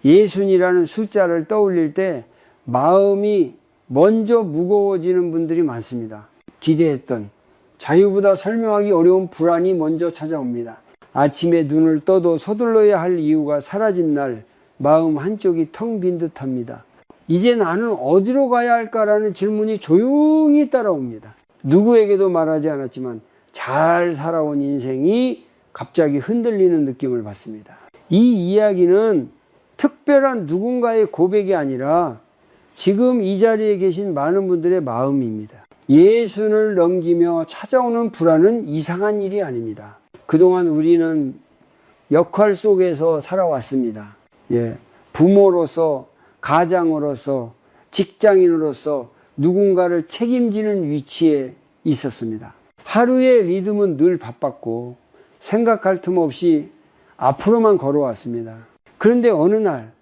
예순이라는 숫자를 떠올릴 때 마음이 먼저 무거워지는 분들이 많습니다. 기대했던 자유보다 설명하기 어려운 불안이 먼저 찾아옵니다. 아침에 눈을 떠도 서둘러야 할 이유가 사라진 날 마음 한쪽이 텅 빈 듯합니다. 이제 나는 어디로 가야 할까라는 질문이 조용히 따라옵니다. 누구에게도 말하지 않았지만 잘 살아온 인생이 갑자기 흔들리는 느낌을 받습니다. 이 이야기는 특별한 누군가의 고백이 아니라 지금 이 자리에 계신 많은 분들의 마음입니다. 예순을 넘기며 찾아오는 불안은 이상한 일이 아닙니다. 그동안 우리는 역할 속에서 살아왔습니다. 부모로서, 가장으로서, 직장인으로서 누군가를 책임지는 위치에 있었습니다. 하루의 리듬은 늘 바빴고 생각할 틈 없이 앞으로만 걸어왔습니다. 그런데 어느 날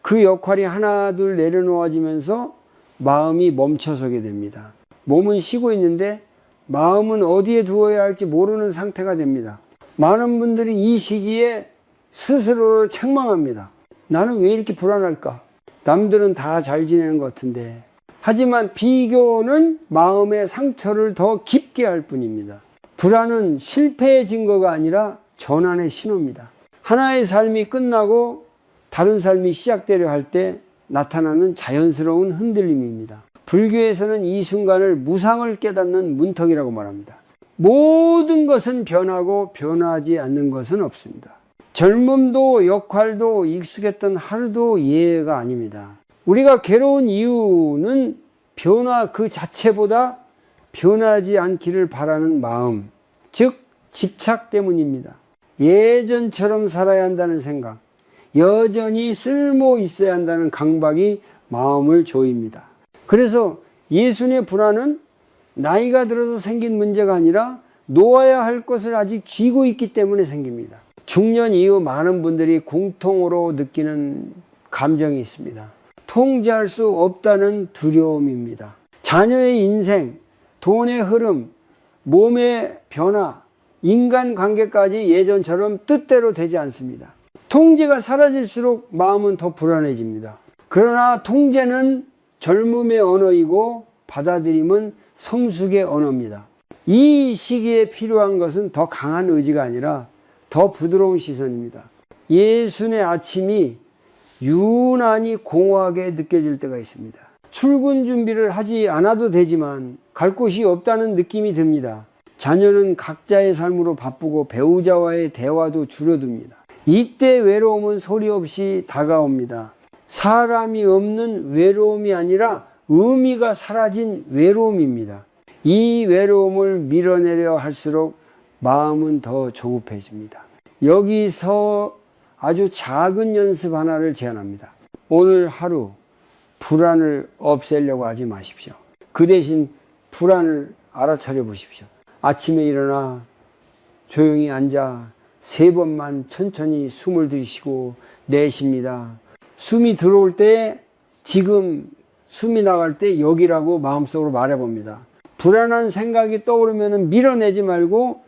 그 역할이 하나둘 내려놓아지면서 마음이 멈춰서게 됩니다. 몸은 쉬고 있는데 마음은 어디에 두어야 할지 모르는 상태가 됩니다. 많은 분들이 이 시기에 스스로를 책망합니다. 나는 왜 이렇게 불안할까? 남들은 다 잘 지내는 것 같은데. 하지만 비교는 마음의 상처를 더 깊게 할 뿐입니다. 불안은 실패의 증거가 아니라 전환의 신호입니다. 하나의 삶이 끝나고 다른 삶이 시작되려 할 때 나타나는 자연스러운 흔들림입니다. 불교에서는 이 순간을 무상을 깨닫는 문턱이라고 말합니다. 모든 것은 변하고 변하지 않는 것은 없습니다. 젊음도 역할도 익숙했던 하루도 예외가 아닙니다. 우리가 괴로운 이유는 변화 그 자체보다 변하지 않기를 바라는 마음, 즉 집착 때문입니다. 예전처럼 살아야 한다는 생각, 여전히 쓸모 있어야 한다는 강박이 마음을 조입니다. 그래서 예순의 불안은 나이가 들어서 생긴 문제가 아니라 놓아야 할 것을 아직 쥐고 있기 때문에 생깁니다. 중년 이후 많은 분들이 공통으로 느끼는 감정이 있습니다. 통제할 수 없다는 두려움입니다. 자녀의 인생, 돈의 흐름, 몸의 변화, 인간관계까지 예전처럼 뜻대로 되지 않습니다. 통제가 사라질수록 마음은 더 불안해집니다. 그러나 통제는 젊음의 언어이고 받아들임은 성숙의 언어입니다. 이 시기에 필요한 것은 더 강한 의지가 아니라 더 부드러운 시선입니다. 예순의 아침이 유난히 공허하게 느껴질 때가 있습니다. 출근 준비를 하지 않아도 되지만 갈 곳이 없다는 느낌이 듭니다. 자녀는 각자의 삶으로 바쁘고 배우자와의 대화도 줄어듭니다. 이때 외로움은 소리 없이 다가옵니다. 사람이 없는 외로움이 아니라 의미가 사라진 외로움입니다. 이 외로움을 밀어내려 할수록 마음은 더 조급해집니다. 여기서 아주 작은 연습 하나를 제안합니다. 오늘 하루 불안을 없애려고 하지 마십시오. 그 대신 불안을 알아차려 보십시오. 아침에 일어나 조용히 앉아 3번만 천천히 숨을 들이쉬고 내쉽니다. 숨이 들어올 때 지금, 숨이 나갈 때 여기라고 마음속으로 말해봅니다. 불안한 생각이 떠오르면 밀어내지 말고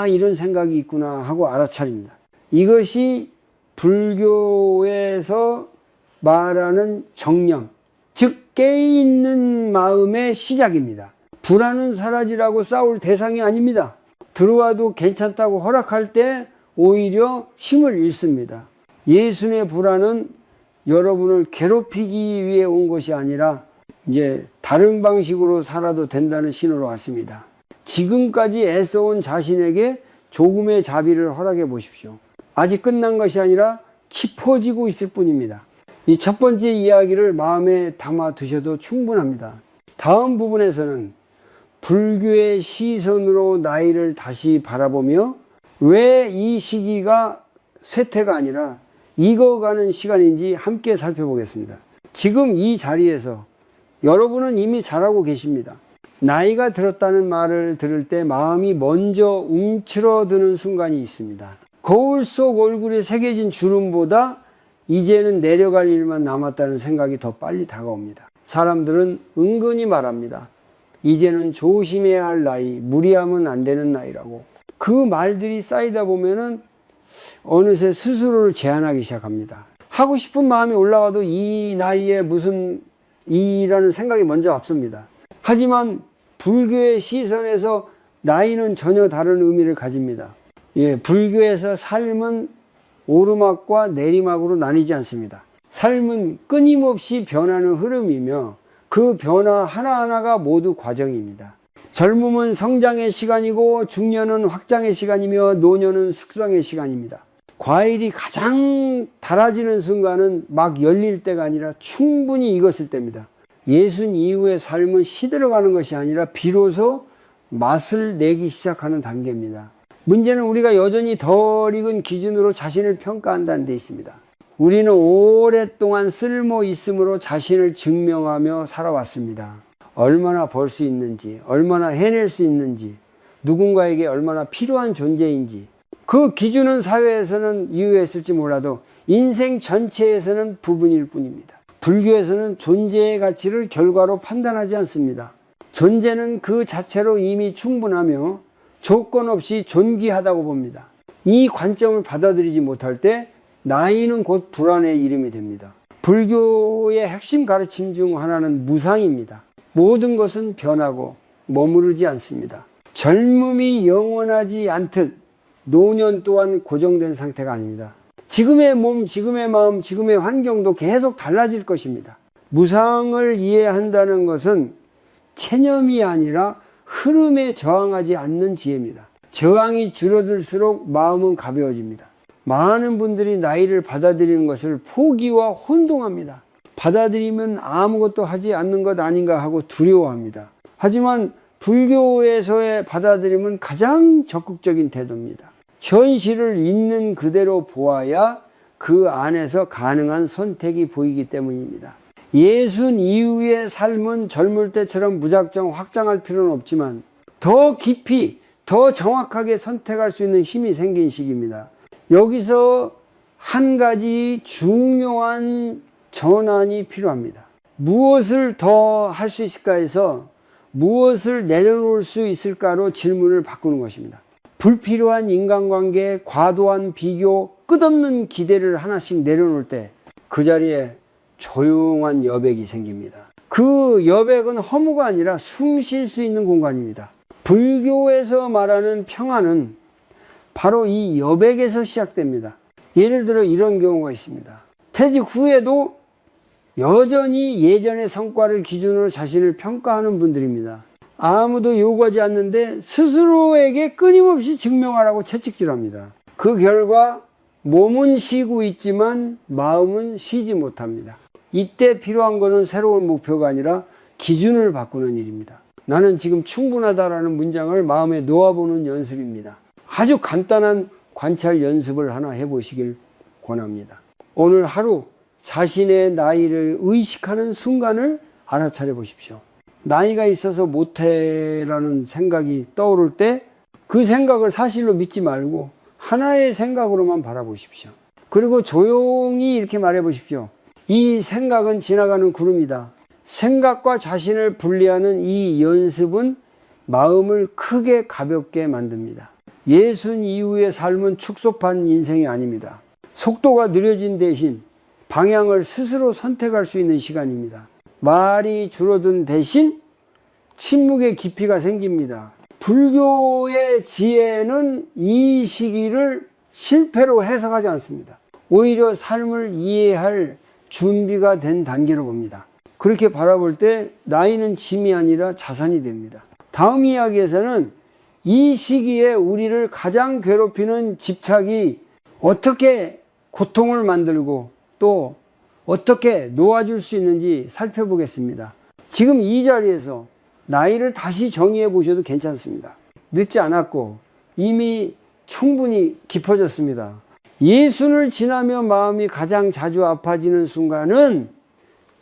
이런 생각이 있구나 하고 알아차립니다. 이것이 불교에서 말하는 정령, 즉 깨있는 마음의 시작입니다. 불안은 사라지라고 싸울 대상이 아닙니다. 들어와도 괜찮다고 허락할 때 오히려 힘을 잃습니다. 예순의 불안은 여러분을 괴롭히기 위해 온 것이 아니라 이제 다른 방식으로 살아도 된다는 신호로 왔습니다. 지금까지 애써온 자신에게 조금의 자비를 허락해 보십시오. 아직 끝난 것이 아니라 깊어지고 있을 뿐입니다. 이 첫 번째 이야기를 마음에 담아 두셔도 충분합니다. 다음 부분에서는 불교의 시선으로 나이를 다시 바라보며 왜 이 시기가 쇠퇴가 아니라 익어가는 시간인지 함께 살펴보겠습니다. 지금 이 자리에서 여러분은 이미 잘하고 계십니다. 나이가 들었다는 말을 들을 때 마음이 먼저 움츠러드는 순간이 있습니다. 거울 속 얼굴에 새겨진 주름보다 이제는 내려갈 일만 남았다는 생각이 더 빨리 다가옵니다. 사람들은 은근히 말합니다. 이제는 조심해야 할 나이, 무리하면 안 되는 나이라고. 그 말들이 쌓이다 보면은 어느새 스스로를 제한하기 시작합니다. 하고 싶은 마음이 올라와도 이 나이에 무슨 이라는 생각이 먼저 앞섭니다. 하지만 불교의 시선에서 나이는 전혀 다른 의미를 가집니다. 예, 불교에서 삶은 오르막과 내리막으로 나뉘지 않습니다. 삶은 끊임없이 변하는 흐름이며 그 변화 하나하나가 모두 과정입니다. 젊음은 성장의 시간이고 중년은 확장의 시간이며 노년은 숙성의 시간입니다. 과일이 가장 달아지는 순간은 막 열릴 때가 아니라 충분히 익었을 때입니다. 예순 이후의 삶은 시들어가는 것이 아니라 비로소 맛을 내기 시작하는 단계입니다. 문제는 우리가 여전히 덜 익은 기준으로 자신을 평가한다는 데 있습니다. 우리는 오랫동안 쓸모 있음으로 자신을 증명하며 살아왔습니다. 얼마나 벌 수 있는지, 얼마나 해낼 수 있는지, 누군가에게 얼마나 필요한 존재인지, 그 기준은 사회에서는 유효했을지 몰라도 인생 전체에서는 부분일 뿐입니다. 불교에서는 존재의 가치를 결과로 판단하지 않습니다. 존재는 그 자체로 이미 충분하며 조건 없이 존귀하다고 봅니다. 이 관점을 받아들이지 못할 때 나이는 곧 불안의 이름이 됩니다. 불교의 핵심 가르침 중 하나는 무상입니다. 모든 것은 변하고 머무르지 않습니다. 젊음이 영원하지 않듯 노년 또한 고정된 상태가 아닙니다. 지금의 몸, 지금의 마음, 지금의 환경도 계속 달라질 것입니다. 무상을 이해한다는 것은 체념이 아니라 흐름에 저항하지 않는 지혜입니다. 저항이 줄어들수록 마음은 가벼워집니다. 많은 분들이 나이를 받아들이는 것을 포기와 혼동합니다. 받아들이면 아무것도 하지 않는 것 아닌가 하고 두려워합니다. 하지만 불교에서의 받아들임은 가장 적극적인 태도입니다. 현실을 있는 그대로 보아야 그 안에서 가능한 선택이 보이기 때문입니다. 예순 이후의 삶은 젊을 때처럼 무작정 확장할 필요는 없지만 더 깊이, 더 정확하게 선택할 수 있는 힘이 생긴 시기입니다. 여기서 한 가지 중요한 전환이 필요합니다. 무엇을 더 할 수 있을까 해서 무엇을 내려놓을 수 있을까로 질문을 바꾸는 것입니다. 불필요한 인간관계, 과도한 비교, 끝없는 기대를 하나씩 내려놓을 때 그 자리에 조용한 여백이 생깁니다. 그 여백은 허무가 아니라 숨 쉴 수 있는 공간입니다. 불교에서 말하는 평안은 바로 이 여백에서 시작됩니다. 예를 들어 이런 경우가 있습니다. 퇴직 후에도 여전히 예전의 성과를 기준으로 자신을 평가하는 분들입니다. 아무도 요구하지 않는데 스스로에게 끊임없이 증명하라고 채찍질합니다. 그 결과 몸은 쉬고 있지만 마음은 쉬지 못합니다. 이때 필요한 것은 새로운 목표가 아니라 기준을 바꾸는 일입니다. 나는 지금 충분하다라는 문장을 마음에 놓아보는 연습입니다. 아주 간단한 관찰 연습을 하나 해보시길 권합니다. 오늘 하루 자신의 나이를 의식하는 순간을 알아차려 보십시오. 나이가 있어서 못해라는 생각이 떠오를 때 그 생각을 사실로 믿지 말고 하나의 생각으로만 바라보십시오. 그리고 조용히 이렇게 말해 보십시오. 이 생각은 지나가는 구름이다. 생각과 자신을 분리하는 이 연습은 마음을 크게 가볍게 만듭니다. 예순 이후의 삶은 축소판 인생이 아닙니다. 속도가 느려진 대신 방향을 스스로 선택할 수 있는 시간입니다. 말이 줄어든 대신 침묵의 깊이가 생깁니다. 불교의 지혜는 이 시기를 실패로 해석하지 않습니다. 오히려 삶을 이해할 준비가 된 단계로 봅니다. 그렇게 바라볼 때 나이는 짐이 아니라 자산이 됩니다. 다음 이야기에서는 이 시기에 우리를 가장 괴롭히는 집착이 어떻게 고통을 만들고 또 어떻게 놓아줄 수 있는지 살펴보겠습니다. 지금 이 자리에서 나이를 다시 정의해 보셔도 괜찮습니다. 늦지 않았고 이미 충분히 깊어졌습니다. 예순을 지나며 마음이 가장 자주 아파지는 순간은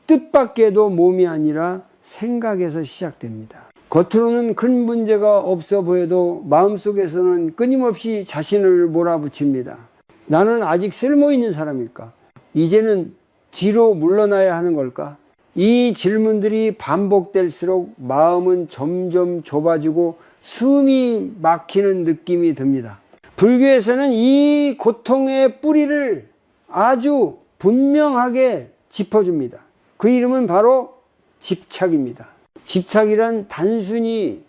뜻밖에도 몸이 아니라 생각에서 시작됩니다. 겉으로는 큰 문제가 없어 보여도 마음속에서는 끊임없이 자신을 몰아붙입니다. 나는 아직 쓸모있는 사람일까? 이제는 뒤로 물러나야 하는 걸까? 이 질문들이 반복될수록 마음은 점점 좁아지고 숨이 막히는 느낌이 듭니다. 불교에서는 이 고통의 뿌리를 아주 분명하게 짚어줍니다. 그 이름은 바로 집착입니다. 집착이란 단순히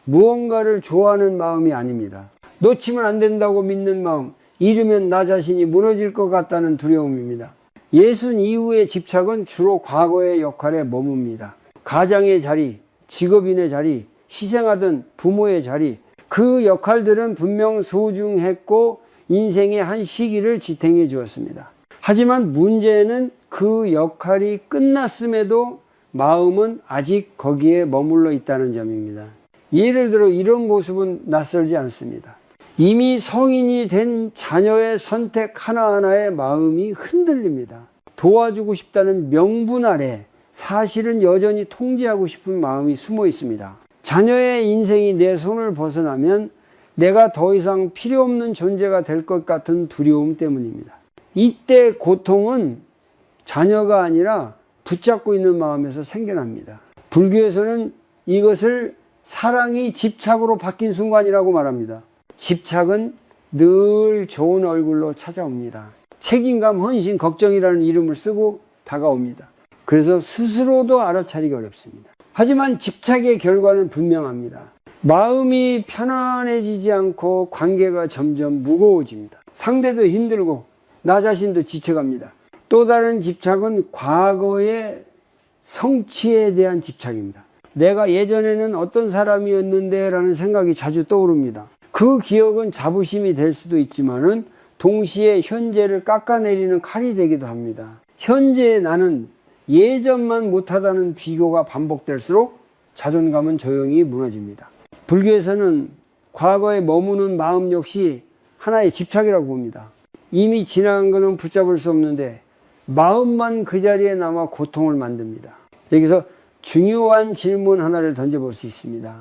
무언가를 좋아하는 마음이 아닙니다. 놓치면 안 된다고 믿는 마음, 잃으면 나 자신이 무너질 것 같다는 두려움입니다. 예순 이후의 집착은 주로 과거의 역할에 머뭅니다. 가장의 자리, 직업인의 자리, 희생하던 부모의 자리, 그 역할들은 분명 소중했고 인생의 한 시기를 지탱해 주었습니다. 하지만 문제는 그 역할이 끝났음에도 마음은 아직 거기에 머물러 있다는 점입니다. 예를 들어 이런 모습은 낯설지 않습니다. 이미 성인이 된 자녀의 선택 하나하나에 마음이 흔들립니다. 도와주고 싶다는 명분 아래 사실은 여전히 통제하고 싶은 마음이 숨어 있습니다. 자녀의 인생이 내 손을 벗어나면 내가 더 이상 필요 없는 존재가 될 것 같은 두려움 때문입니다. 이때 고통은 자녀가 아니라 붙잡고 있는 마음에서 생겨납니다. 불교에서는 이것을 사랑이 집착으로 바뀐 순간이라고 말합니다. 집착은 늘 좋은 얼굴로 찾아옵니다. 책임감, 헌신, 걱정이라는 이름을 쓰고 다가옵니다. 그래서 스스로도 알아차리기 어렵습니다. 하지만 집착의 결과는 분명합니다. 마음이 편안해지지 않고 관계가 점점 무거워집니다. 상대도 힘들고 나 자신도 지쳐갑니다. 또 다른 집착은 과거의 성취에 대한 집착입니다. 내가 예전에는 어떤 사람이었는데 라는 생각이 자주 떠오릅니다. 그 기억은 자부심이 될 수도 있지만은 동시에 현재를 깎아내리는 칼이 되기도 합니다. 현재의 나는 예전만 못하다는 비교가 반복될수록 자존감은 조용히 무너집니다. 불교에서는 과거에 머무는 마음 역시 하나의 집착이라고 봅니다. 이미 지나간 것은 붙잡을 수 없는데 마음만 그 자리에 남아 고통을 만듭니다. 여기서 중요한 질문 하나를 던져볼 수 있습니다.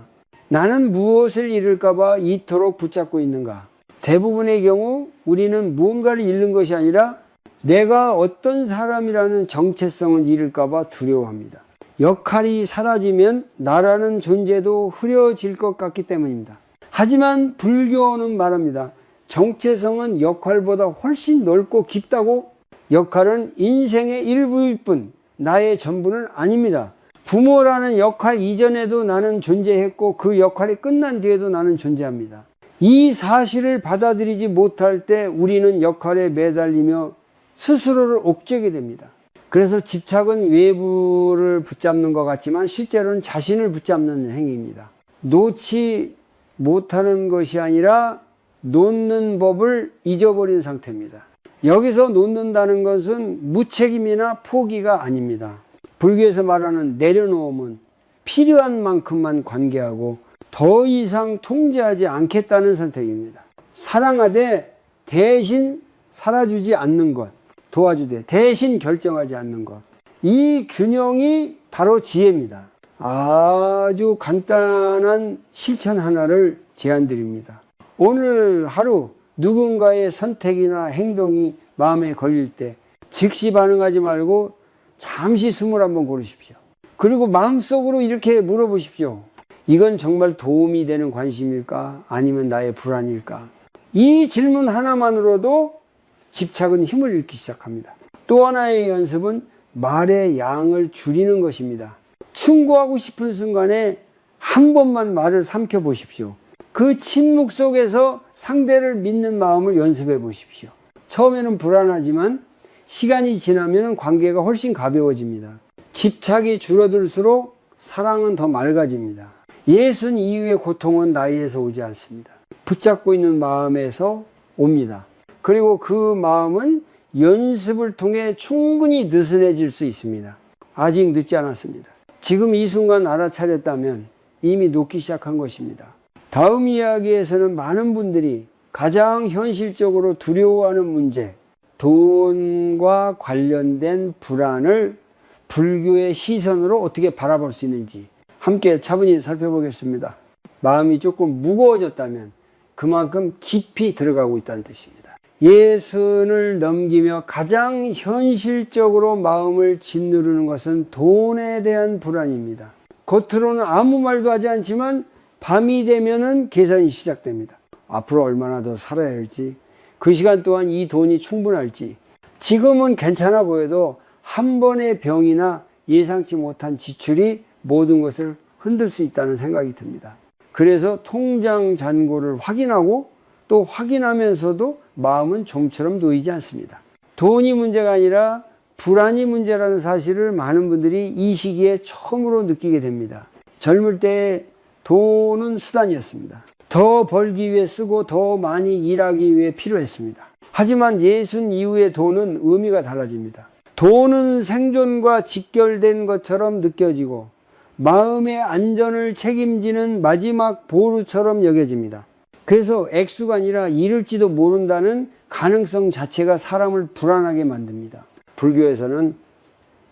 나는 무엇을 잃을까봐 이토록 붙잡고 있는가? 대부분의 경우 우리는 무언가를 잃는 것이 아니라 내가 어떤 사람이라는 정체성을 잃을까봐 두려워합니다. 역할이 사라지면 나라는 존재도 흐려질 것 같기 때문입니다. 하지만 불교는 말합니다. 정체성은 역할보다 훨씬 넓고 깊다고. 역할은 인생의 일부일 뿐 나의 전부는 아닙니다. 부모라는 역할 이전에도 나는 존재했고 그 역할이 끝난 뒤에도 나는 존재합니다. 이 사실을 받아들이지 못할 때 우리는 역할에 매달리며 스스로를 옥죄게 됩니다. 그래서 집착은 외부를 붙잡는 것 같지만 실제로는 자신을 붙잡는 행위입니다. 놓지 못하는 것이 아니라 놓는 법을 잊어버린 상태입니다. 여기서 놓는다는 것은 무책임이나 포기가 아닙니다. 불교에서 말하는 내려놓음은 필요한 만큼만 관계하고 더 이상 통제하지 않겠다는 선택입니다. 사랑하되 대신 살아주지 않는 것, 도와주되 대신 결정하지 않는 것. 이 균형이 바로 지혜입니다. 아주 간단한 실천 하나를 제안드립니다. 오늘 하루 누군가의 선택이나 행동이 마음에 걸릴 때 즉시 반응하지 말고 잠시 숨을 한번 고르십시오. 그리고 마음속으로 이렇게 물어보십시오. 이건 정말 도움이 되는 관심일까? 아니면 나의 불안일까? 이 질문 하나만으로도 집착은 힘을 잃기 시작합니다. 또 하나의 연습은 말의 양을 줄이는 것입니다. 충고하고 싶은 순간에 한 번만 말을 삼켜 보십시오. 그 침묵 속에서 상대를 믿는 마음을 연습해 보십시오. 처음에는 불안하지만 시간이 지나면 관계가 훨씬 가벼워집니다. 집착이 줄어들수록 사랑은 더 맑아집니다. 예순 이후의 고통은 나이에서 오지 않습니다. 붙잡고 있는 마음에서 옵니다. 그리고 그 마음은 연습을 통해 충분히 느슨해질 수 있습니다. 아직 늦지 않았습니다. 지금 이 순간 알아차렸다면 이미 녹기 시작한 것입니다. 다음 이야기에서는 많은 분들이 가장 현실적으로 두려워하는 문제, 돈과 관련된 불안을 불교의 시선으로 어떻게 바라볼 수 있는지 함께 차분히 살펴보겠습니다. 마음이 조금 무거워졌다면 그만큼 깊이 들어가고 있다는 뜻입니다. 예순을 넘기며 가장 현실적으로 마음을 짓누르는 것은 돈에 대한 불안입니다. 겉으로는 아무 말도 하지 않지만 밤이 되면은 계산이 시작됩니다. 앞으로 얼마나 더 살아야 할지, 그 시간 동안 이 돈이 충분할지, 지금은 괜찮아 보여도 한 번의 병이나 예상치 못한 지출이 모든 것을 흔들 수 있다는 생각이 듭니다. 그래서 통장 잔고를 확인하고 또 확인하면서도 마음은 좀처럼 놓이지 않습니다. 돈이 문제가 아니라 불안이 문제라는 사실을 많은 분들이 이 시기에 처음으로 느끼게 됩니다. 젊을 때 돈은 수단이었습니다. 더 벌기 위해 쓰고 더 많이 일하기 위해 필요했습니다. 하지만 예순 이후의 돈은 의미가 달라집니다. 돈은 생존과 직결된 것처럼 느껴지고 마음의 안전을 책임지는 마지막 보루처럼 여겨집니다. 그래서 액수가 아니라 잃을지도 모른다는 가능성 자체가 사람을 불안하게 만듭니다. 불교에서는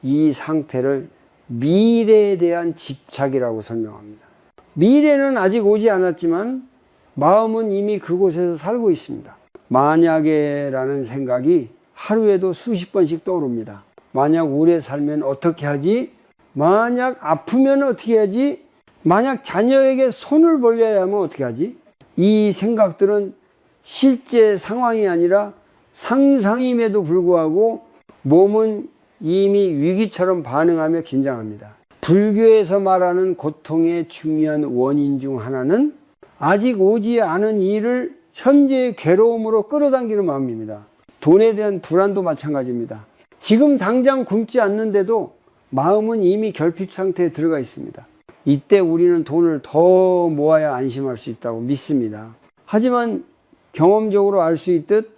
이 상태를 미래에 대한 집착이라고 설명합니다. 미래는 아직 오지 않았지만 마음은 이미 그곳에서 살고 있습니다. 만약에라는 생각이 하루에도 수십 번씩 떠오릅니다. 만약 오래 살면 어떻게 하지? 만약 아프면 어떻게 하지? 만약 자녀에게 손을 벌려야 하면 어떻게 하지? 이 생각들은 실제 상황이 아니라 상상임에도 불구하고 몸은 이미 위기처럼 반응하며 긴장합니다. 불교에서 말하는 고통의 중요한 원인 중 하나는 아직 오지 않은 일을 현재의 괴로움으로 끌어당기는 마음입니다. 돈에 대한 불안도 마찬가지입니다. 지금 당장 굶지 않는데도 마음은 이미 결핍 상태에 들어가 있습니다. 이때 우리는 돈을 더 모아야 안심할 수 있다고 믿습니다. 하지만 경험적으로 알 수 있듯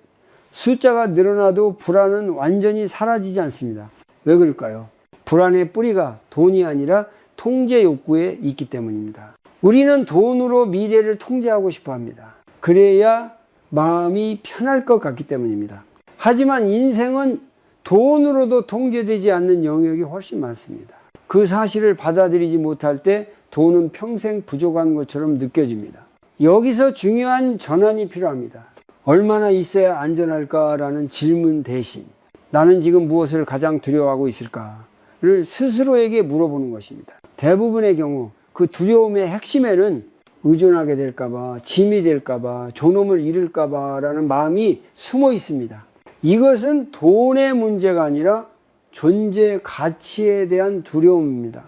숫자가 늘어나도 불안은 완전히 사라지지 않습니다. 왜 그럴까요? 불안의 뿌리가 돈이 아니라 통제 욕구에 있기 때문입니다. 우리는 돈으로 미래를 통제하고 싶어 합니다. 그래야 마음이 편할 것 같기 때문입니다. 하지만 인생은 돈으로도 통제되지 않는 영역이 훨씬 많습니다. 그 사실을 받아들이지 못할 때 돈은 평생 부족한 것처럼 느껴집니다. 여기서 중요한 전환이 필요합니다. 얼마나 있어야 안전할까라는 질문 대신 나는 지금 무엇을 가장 두려워하고 있을까를 스스로에게 물어보는 것입니다. 대부분의 경우 그 두려움의 핵심에는 의존하게 될까봐, 짐이 될까봐, 존엄을 잃을까봐 라는 마음이 숨어 있습니다. 이것은 돈의 문제가 아니라 존재 가치에 대한 두려움입니다.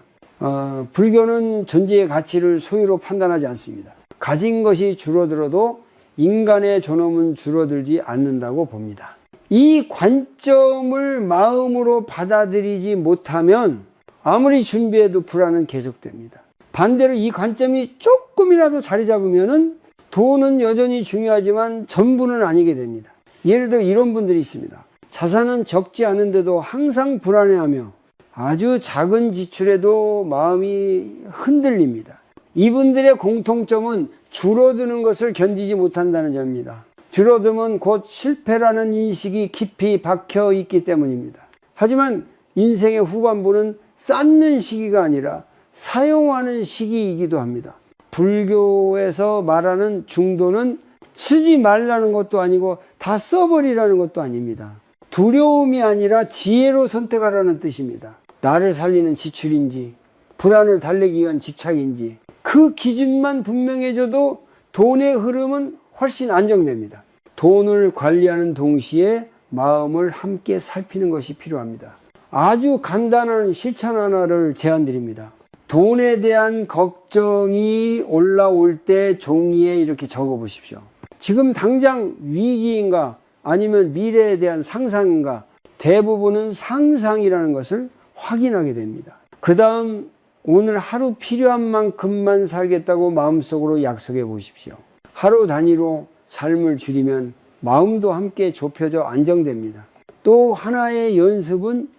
불교는 존재의 가치를 소유로 판단하지 않습니다. 가진 것이 줄어들어도 인간의 존엄은 줄어들지 않는다고 봅니다. 이 관점을 마음으로 받아들이지 못하면 아무리 준비해도 불안은 계속됩니다. 반대로 이 관점이 조금이라도 자리 잡으면은 돈은 여전히 중요하지만 전부는 아니게 됩니다. 예를 들어 이런 분들이 있습니다. 자산은 적지 않은데도 항상 불안해하며 아주 작은 지출에도 마음이 흔들립니다. 이분들의 공통점은 줄어드는 것을 견디지 못한다는 점입니다. 줄어들면 곧 실패라는 인식이 깊이 박혀 있기 때문입니다. 하지만 인생의 후반부는 쌓는 시기가 아니라 사용하는 시기이기도 합니다. 불교에서 말하는 중도는 쓰지 말라는 것도 아니고 다 써버리라는 것도 아닙니다. 두려움이 아니라 지혜로 선택하라는 뜻입니다. 나를 살리는 지출인지 불안을 달래기 위한 집착인지 그 기준만 분명해져도 돈의 흐름은 훨씬 안정됩니다. 돈을 관리하는 동시에 마음을 함께 살피는 것이 필요합니다. 아주 간단한 실천 하나를 제안드립니다. 돈에 대한 걱정이 올라올 때 종이에 이렇게 적어 보십시오. 지금 당장 위기인가 아니면 미래에 대한 상상인가? 대부분은 상상이라는 것을 확인하게 됩니다. 그 다음 오늘 하루 필요한 만큼만 살겠다고 마음속으로 약속해 보십시오. 하루 단위로 삶을 줄이면 마음도 함께 좁혀져 안정됩니다. 또 하나의 연습은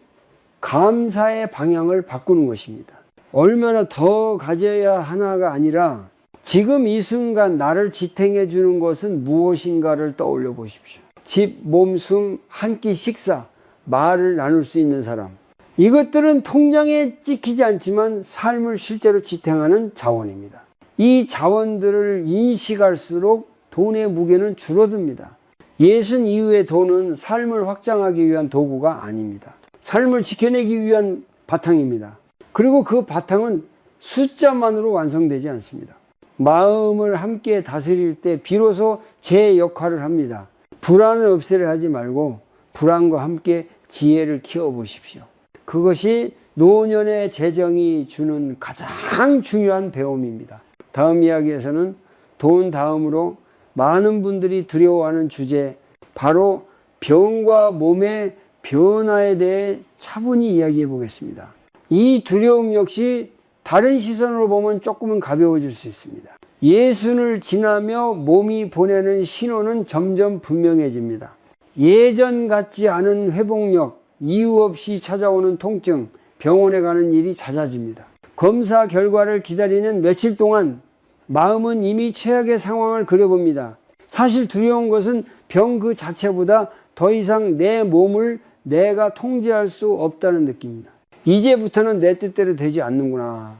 감사의 방향을 바꾸는 것입니다. 얼마나 더 가져야 하나가 아니라 지금 이 순간 나를 지탱해 주는 것은 무엇인가를 떠올려 보십시오. 집, 몸, 숨, 한 끼 식사, 말을 나눌 수 있는 사람. 이것들은 통장에 찍히지 않지만 삶을 실제로 지탱하는 자원입니다. 이 자원들을 인식할수록 돈의 무게는 줄어듭니다. 예순 이후의 돈은 삶을 확장하기 위한 도구가 아닙니다. 삶을 지켜내기 위한 바탕입니다. 그리고 그 바탕은 숫자만으로 완성되지 않습니다. 마음을 함께 다스릴 때 비로소 제 역할을 합니다. 불안을 없애려 하지 말고 불안과 함께 지혜를 키워보십시오. 그것이 노년의 재정이 주는 가장 중요한 배움입니다. 다음 이야기에서는 돈 다음으로 많은 분들이 두려워하는 주제, 바로 병과 몸의 변화에 대해 차분히 이야기해 보겠습니다. 이 두려움 역시 다른 시선으로 보면 조금은 가벼워질 수 있습니다. 예순을 지나며 몸이 보내는 신호는 점점 분명해집니다. 예전 같지 않은 회복력, 이유 없이 찾아오는 통증, 병원에 가는 일이 잦아집니다. 검사 결과를 기다리는 며칠 동안 마음은 이미 최악의 상황을 그려봅니다. 사실 두려운 것은 병 그 자체보다 더 이상 내 몸을 내가 통제할 수 없다는 느낌입니다. 이제부터는 내 뜻대로 되지 않는구나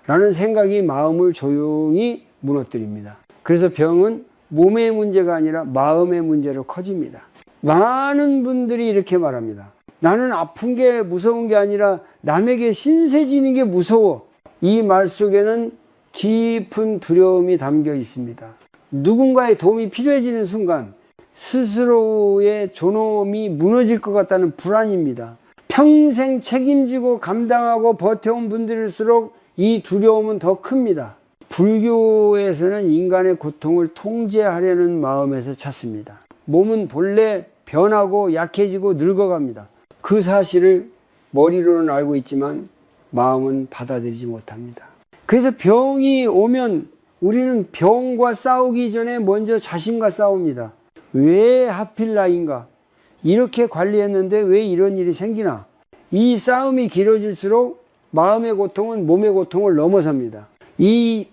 라는 생각이 마음을 조용히 무너뜨립니다. 그래서 병은 몸의 문제가 아니라 마음의 문제로 커집니다. 많은 분들이 이렇게 말합니다. 나는 아픈 게 무서운 게 아니라 남에게 신세지는 게 무서워. 이 말 속에는 깊은 두려움이 담겨 있습니다. 누군가의 도움이 필요해지는 순간 스스로의 존엄이 무너질 것 같다는 불안입니다. 평생 책임지고 감당하고 버텨온 분들일수록 이 두려움은 더 큽니다. 불교에서는 인간의 고통을 통제하려는 마음에서 찾습니다. 몸은 본래 변하고 약해지고 늙어갑니다. 그 사실을 머리로는 알고 있지만 마음은 받아들이지 못합니다. 그래서 병이 오면 우리는 병과 싸우기 전에 먼저 자신과 싸웁니다. 왜 하필 나인가? 이렇게 관리했는데 왜 이런 일이 생기나? 이 싸움이 길어질수록 마음의 고통은 몸의 고통을 넘어섭니다. 이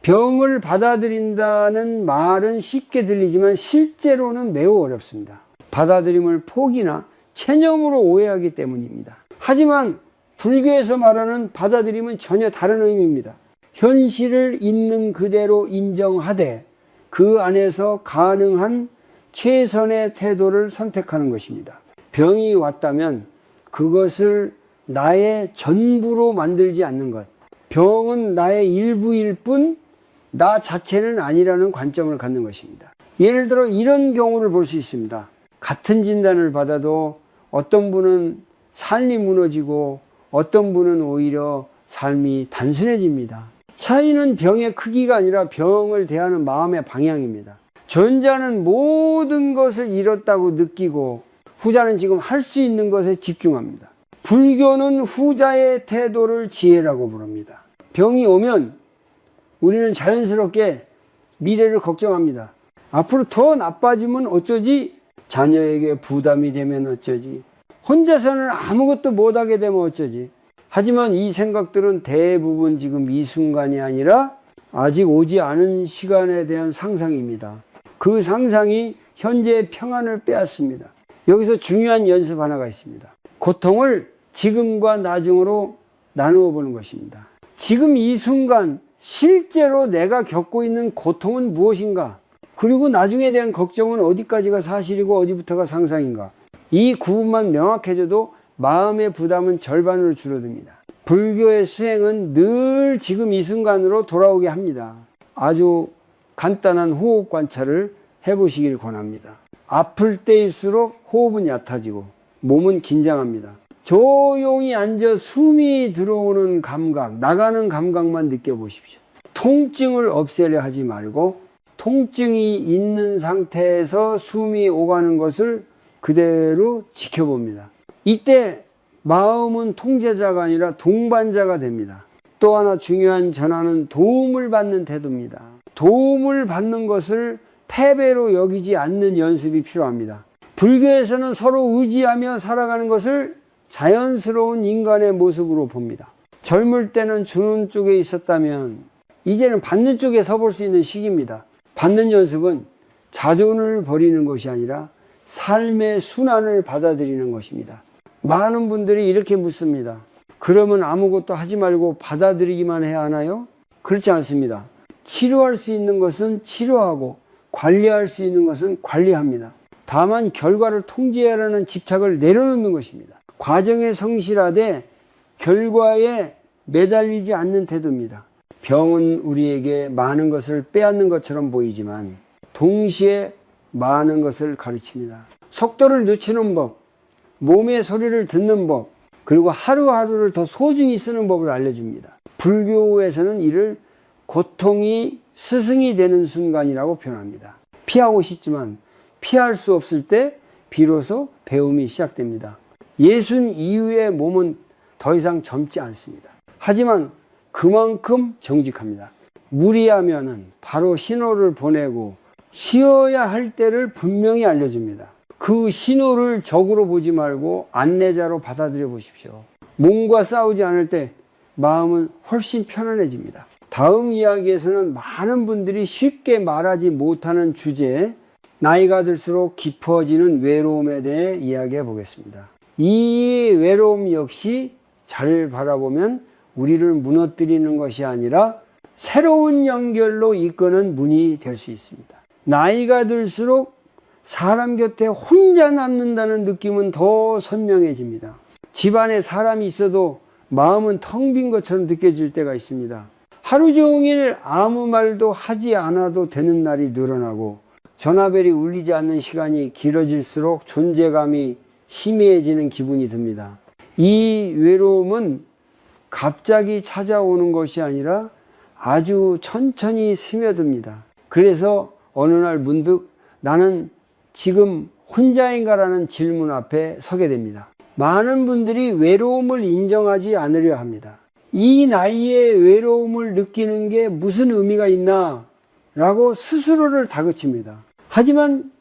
병을 받아들인다는 말은 쉽게 들리지만 실제로는 매우 어렵습니다. 받아들임을 포기나 체념으로 오해하기 때문입니다. 하지만 불교에서 말하는 받아들임은 전혀 다른 의미입니다. 현실을 있는 그대로 인정하되 그 안에서 가능한 최선의 태도를 선택하는 것입니다. 병이 왔다면 그것을 나의 전부로 만들지 않는 것. 병은 나의 일부일 뿐 나 자체는 아니라는 관점을 갖는 것입니다. 예를 들어 이런 경우를 볼 수 있습니다. 같은 진단을 받아도 어떤 분은 삶이 무너지고 어떤 분은 오히려 삶이 단순해집니다. 차이는 병의 크기가 아니라 병을 대하는 마음의 방향입니다. 전자는 모든 것을 잃었다고 느끼고 후자는 지금 할 수 있는 것에 집중합니다. 불교는 후자의 태도를 지혜라고 부릅니다. 병이 오면 우리는 자연스럽게 미래를 걱정합니다. 앞으로 더 나빠지면 어쩌지? 자녀에게 부담이 되면 어쩌지? 혼자서는 아무것도 못하게 되면 어쩌지? 하지만 이 생각들은 대부분 지금 이 순간이 아니라 아직 오지 않은 시간에 대한 상상입니다. 그 상상이 현재의 평안을 빼앗습니다. 여기서 중요한 연습 하나가 있습니다. 고통을 지금과 나중으로 나누어 보는 것입니다. 지금 이 순간 실제로 내가 겪고 있는 고통은 무엇인가? 그리고 나중에 대한 걱정은 어디까지가 사실이고 어디부터가 상상인가? 이 구분만 명확해져도 마음의 부담은 절반으로 줄어듭니다. 불교의 수행은 늘 지금 이 순간으로 돌아오게 합니다. 아주 간단한 호흡 관찰을 해보시길 권합니다. 아플 때일수록 호흡은 얕아지고 몸은 긴장합니다. 조용히 앉아 숨이 들어오는 감각, 나가는 감각만 느껴보십시오. 통증을 없애려 하지 말고 통증이 있는 상태에서 숨이 오가는 것을 그대로 지켜봅니다. 이때 마음은 통제자가 아니라 동반자가 됩니다. 또 하나 중요한 전환은 도움을 받는 태도입니다. 도움을 받는 것을 패배로 여기지 않는 연습이 필요합니다. 불교에서는 서로 의지하며 살아가는 것을 자연스러운 인간의 모습으로 봅니다. 젊을 때는 주는 쪽에 있었다면 이제는 받는 쪽에 서볼 수 있는 시기입니다. 받는 연습은 자존을 버리는 것이 아니라 삶의 순환을 받아들이는 것입니다. 많은 분들이 이렇게 묻습니다. 그러면 아무것도 하지 말고 받아들이기만 해야 하나요? 그렇지 않습니다. 치료할 수 있는 것은 치료하고 관리할 수 있는 것은 관리합니다. 다만 결과를 통제하라는 집착을 내려놓는 것입니다. 과정에 성실하되 결과에 매달리지 않는 태도입니다. 병은 우리에게 많은 것을 빼앗는 것처럼 보이지만 동시에 많은 것을 가르칩니다. 속도를 늦추는 법, 몸의 소리를 듣는 법, 그리고 하루하루를 더 소중히 쓰는 법을 알려줍니다. 불교에서는 이를 고통이 스승이 되는 순간이라고 표현합니다. 피하고 싶지만 피할 수 없을 때 비로소 배움이 시작됩니다. 예순 이후의 몸은 더 이상 젊지 않습니다. 하지만 그만큼 정직합니다. 무리하면은 바로 신호를 보내고 쉬어야 할 때를 분명히 알려줍니다. 그 신호를 적으로 보지 말고 안내자로 받아들여 보십시오. 몸과 싸우지 않을 때 마음은 훨씬 편안해집니다. 다음 이야기에서는 많은 분들이 쉽게 말하지 못하는 주제, 나이가 들수록 깊어지는 외로움에 대해 이야기해 보겠습니다. 이 외로움 역시 잘 바라보면 우리를 무너뜨리는 것이 아니라 새로운 연결로 이끄는 문이 될 수 있습니다. 나이가 들수록 사람 곁에 혼자 남는다는 느낌은 더 선명해집니다. 집안에 사람이 있어도 마음은 텅 빈 것처럼 느껴질 때가 있습니다. 하루 종일 아무 말도 하지 않아도 되는 날이 늘어나고 전화벨이 울리지 않는 시간이 길어질수록 존재감이 희미해지는 기분이 듭니다. 이 외로움은 갑자기 찾아오는 것이 아니라 아주 천천히 스며듭니다. 그래서 어느 날 문득 나는 지금 혼자인가라는 질문 앞에 서게 됩니다. 많은 분들이 외로움을 인정하지 않으려 합니다. 이 나이에 외로움을 느끼는 게 무슨 의미가 있나 라고 스스로를 다그칩니다. 하지만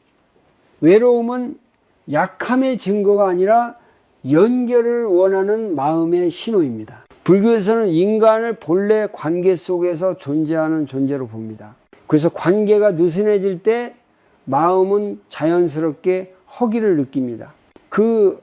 외로움은 약함의 증거가 아니라 연결을 원하는 마음의 신호입니다. 불교에서는 인간을 본래 관계 속에서 존재하는 존재로 봅니다. 그래서 관계가 느슨해질 때 마음은 자연스럽게 허기를 느낍니다. 그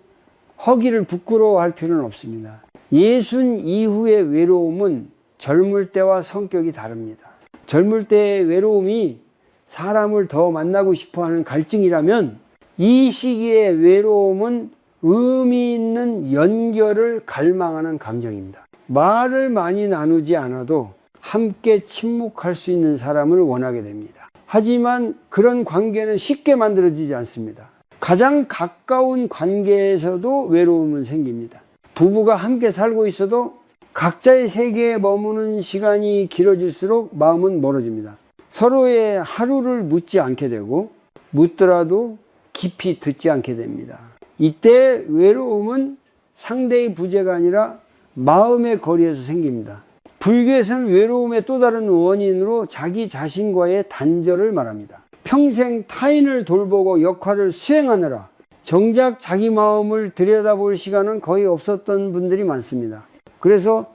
허기를 부끄러워할 필요는 없습니다. 예순 이후의 외로움은 젊을 때와 성격이 다릅니다. 젊을 때의 외로움이 사람을 더 만나고 싶어하는 갈증이라면 이 시기의 외로움은 의미 있는 연결을 갈망하는 감정입니다. 말을 많이 나누지 않아도 함께 침묵할 수 있는 사람을 원하게 됩니다. 하지만 그런 관계는 쉽게 만들어지지 않습니다. 가장 가까운 관계에서도 외로움은 생깁니다. 부부가 함께 살고 있어도 각자의 세계에 머무는 시간이 길어질수록 마음은 멀어집니다. 서로의 하루를 묻지 않게 되고 묻더라도 깊이 듣지 않게 됩니다. 이때 외로움은 상대의 부재가 아니라 마음의 거리에서 생깁니다. 불교에서는 외로움의 또 다른 원인으로 자기 자신과의 단절을 말합니다. 평생 타인을 돌보고 역할을 수행하느라 정작 자기 마음을 들여다볼 시간은 거의 없었던 분들이 많습니다. 그래서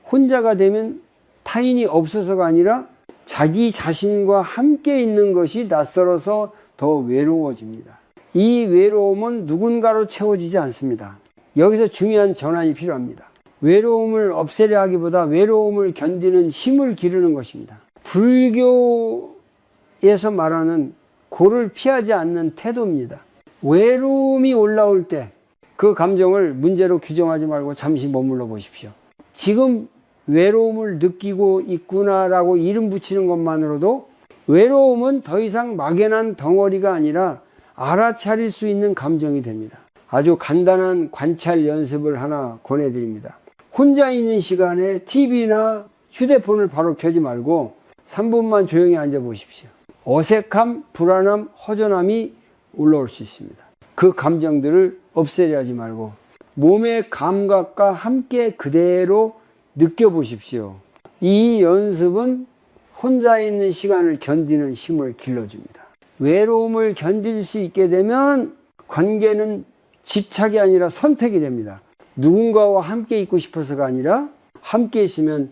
혼자가 되면 타인이 없어서가 아니라 자기 자신과 함께 있는 것이 낯설어서 더 외로워집니다. 이 외로움은 누군가로 채워지지 않습니다. 여기서 중요한 전환이 필요합니다. 외로움을 없애려 하기보다 외로움을 견디는 힘을 기르는 것입니다. 불교에서 말하는 고를 피하지 않는 태도입니다. 외로움이 올라올 때 그 감정을 문제로 규정하지 말고 잠시 머물러 보십시오. 지금 외로움을 느끼고 있구나라고 이름 붙이는 것만으로도 외로움은 더 이상 막연한 덩어리가 아니라 알아차릴 수 있는 감정이 됩니다. 아주 간단한 관찰 연습을 하나 권해드립니다. 혼자 있는 시간에 TV나 휴대폰을 바로 켜지 말고 3분만 조용히 앉아 보십시오. 어색함, 불안함, 허전함이 올라올 수 있습니다. 그 감정들을 없애려 하지 말고 몸의 감각과 함께 그대로 느껴보십시오. 이 연습은 혼자 있는 시간을 견디는 힘을 길러줍니다. 외로움을 견딜 수 있게 되면 관계는 집착이 아니라 선택이 됩니다. 누군가와 함께 있고 싶어서가 아니라 함께 있으면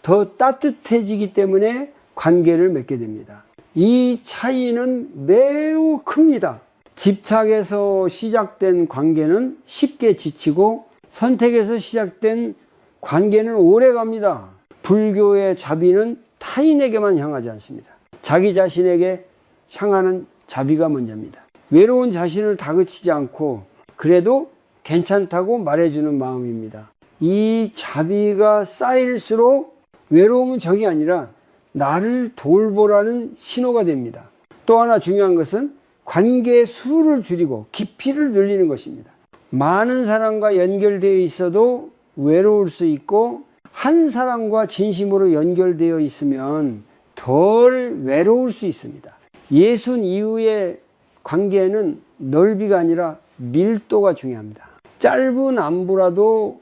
더 따뜻해지기 때문에 관계를 맺게 됩니다. 이 차이는 매우 큽니다. 집착에서 시작된 관계는 쉽게 지치고 선택에서 시작된 관계는 오래 갑니다. 불교의 자비는 타인에게만 향하지 않습니다. 자기 자신에게 향하는 자비가 먼저입니다. 외로운 자신을 다그치지 않고 그래도 괜찮다고 말해주는 마음입니다. 이 자비가 쌓일수록 외로움은 적이 아니라 나를 돌보라는 신호가 됩니다. 또 하나 중요한 것은 관계의 수를 줄이고 깊이를 늘리는 것입니다. 많은 사람과 연결되어 있어도 외로울 수 있고 한 사람과 진심으로 연결되어 있으면 덜 외로울 수 있습니다. 예순 이후의 관계는 넓이가 아니라 밀도가 중요합니다. 짧은 안부라도